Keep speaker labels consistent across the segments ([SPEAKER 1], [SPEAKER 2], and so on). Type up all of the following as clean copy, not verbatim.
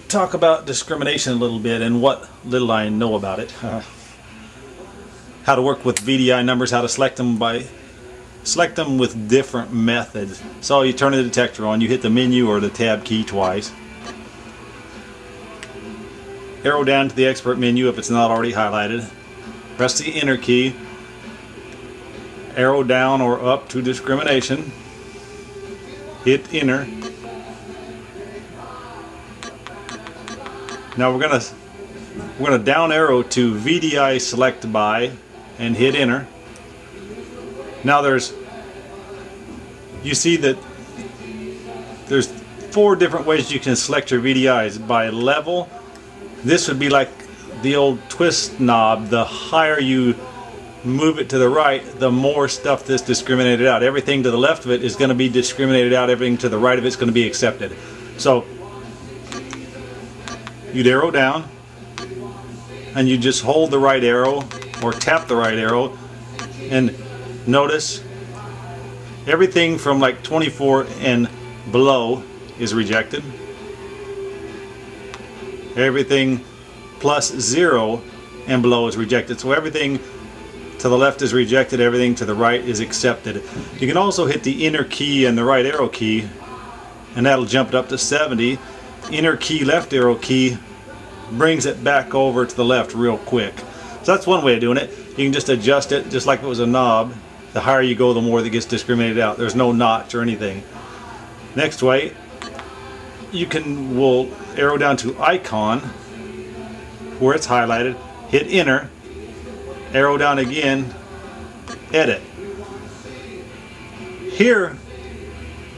[SPEAKER 1] talk about discrimination a little bit and what little I know about it. How to work with V3i numbers, how to select them with different methods. So you turn the detector on, you hit the menu or the tab key twice. Arrow down to the expert menu if it's not already highlighted. Press the enter key. Arrow down or up to discrimination. Hit enter. Now we're gonna down arrow to V3i select by and hit enter. Now you see that there's 4 different ways you can select your V3i's. By level, this would be like the old twist knob. The higher you move it to the right, the more stuff that's discriminated out. Everything to the left of it is going to be discriminated out. Everything to the right of it is going to be accepted. So you'd arrow down and you just hold the right arrow or tap the right arrow, and notice everything from like 24 and below is rejected. Everything plus 0 and below is rejected. So everything to the left is rejected, everything to the right is accepted. You can also hit the enter key and the right arrow key, and that'll jump it up to 70. Enter key, left arrow key brings it back over to the left real quick. So that's one way of doing it. You can just adjust it just like it was a knob. The higher you go, the more that gets discriminated out. There's no notch or anything. Next way, we'll arrow down to icon where it's highlighted, hit enter, arrow down again, edit. Here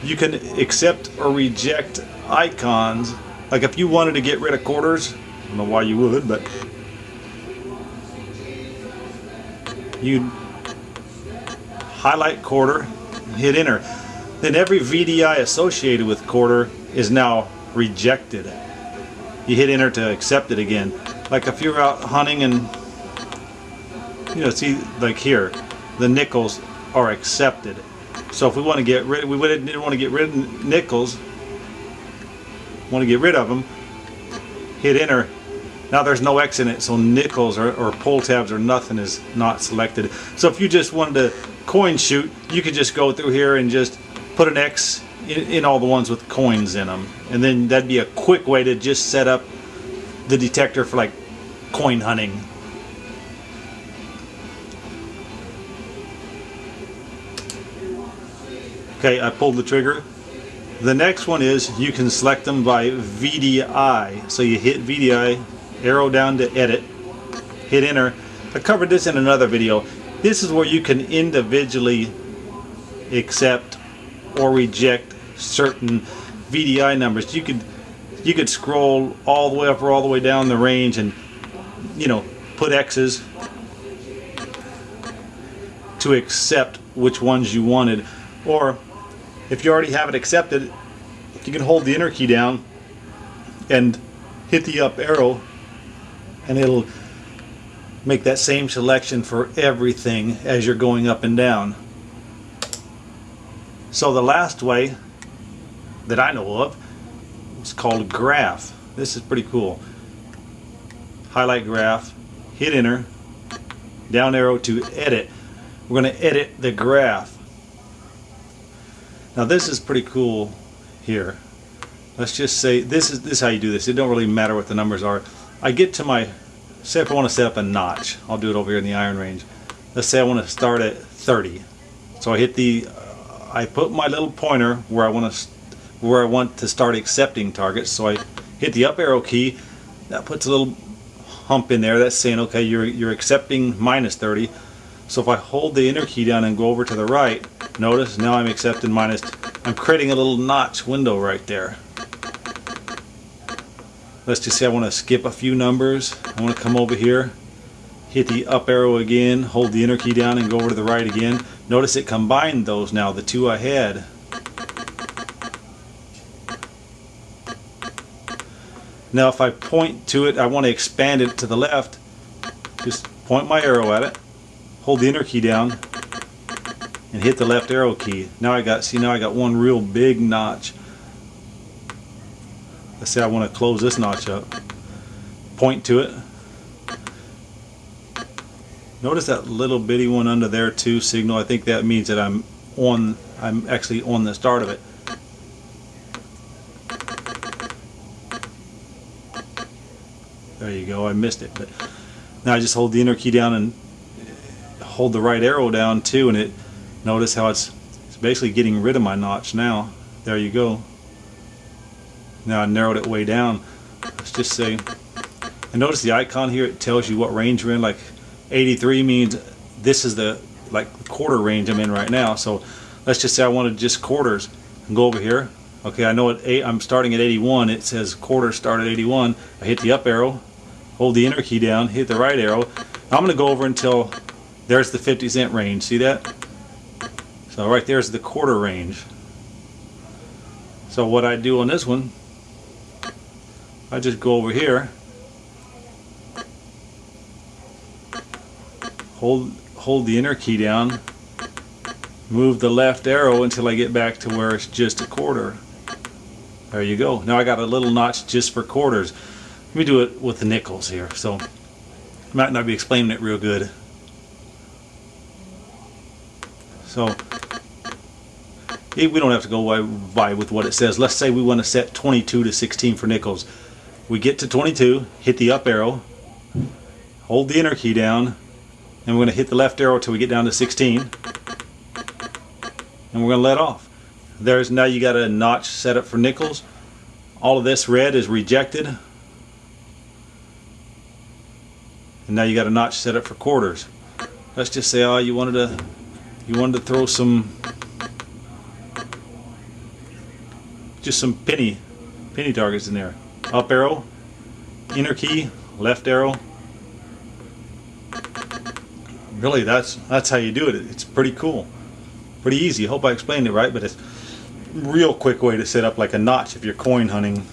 [SPEAKER 1] you can accept or reject icons. Like if you wanted to get rid of quarters, I don't know why you would, but you'd highlight quarter, hit enter. Then every V3i associated with quarter is now rejected. You hit enter to accept it again. Like if you're out hunting and see, like here, the nickels are accepted. So if we want to get rid, didn't want to get rid of nickels, want to get rid of them, hit enter. Now there's no X in it, so nickels or pull tabs or nothing is not selected. So if you just wanted to coin shoot, you could just go through here and just put an X in all the ones with coins in them, and then that'd be a quick way to just set up the detector for like coin hunting. Okay, I pulled the trigger. The next one is you can select them by V3i. So you hit V3i, arrow down to edit, hit enter. I covered this in another video. This is where you can individually accept or reject certain V3i numbers. You could scroll all the way up or all the way down the range and put X's to accept which ones you wanted. Or if you already have it accepted, you can hold the enter key down and hit the up arrow, and it'll make that same selection for everything as you're going up and down. So the last way that I know of is called graph. This is pretty cool. Highlight graph, hit enter, down arrow to edit. We're going to edit the graph. Now this is pretty cool here. Let's just say this is how you do this. It don't really matter what the numbers are. I get to say if I want to set up a notch, I'll do it over here in the iron range. Let's say I want to start at 30. So I put my little pointer where I want to start accepting targets. So I hit the up arrow key. That puts a little hump in there. That's saying okay, you're accepting minus 30. So if I hold the enter key down and go over to the right, notice now I'm accepting minus. I'm creating a little notch window right there. Let's just say I want to skip a few numbers. I want to come over here, hit the up arrow again, hold the enter key down and go over to the right again. Notice it combined those now, the two I had. Now if I point to it, I want to expand it to the left, just point my arrow at it, hold the enter key down and hit the left arrow key. Now I got one real big notch. Let's say I want to close this notch up. Point to it. Notice that little bitty one under there too, signal. I think that means that I'm actually on the start of it. There you go, I missed it. But now I just hold the inner key down and hold the right arrow down too, and notice how it's basically getting rid of my notch now. There you go. Now I narrowed it way down. Let's just say, and notice the icon here, it tells you what range you're in. Like 83 means this is the quarter range I'm in right now. So let's just say I wanted just quarters and go over here. Okay, I know I'm starting at 81. It says quarters start at 81. I hit the up arrow, hold the inner key down, hit the right arrow. Now I'm going to go over until there's the 50-cent range. See that? So right there's the quarter range. So what I do on this one, I just go over here, hold the inner key down, move the left arrow until I get back to where it's just a quarter. There you go. Now I got a little notch just for quarters. Let me do it with the nickels here. So I might not be explaining it real good. So we don't have to go by with what it says. Let's say we want to set 22 to 16 for nickels. We get to 22, hit the up arrow, hold the inner key down, and we're going to hit the left arrow till we get down to 16, and we're going to let off. Now you got a notch set up for nickels. All of this red is rejected, and now you got a notch set up for quarters. Let's just say, oh, you wanted to throw some penny targets in there. Up arrow, inner key, left arrow. Really, that's how you do it. It's pretty cool, pretty easy. Hope I explained it right, but it's a real quick way to set up like a notch if you're coin hunting.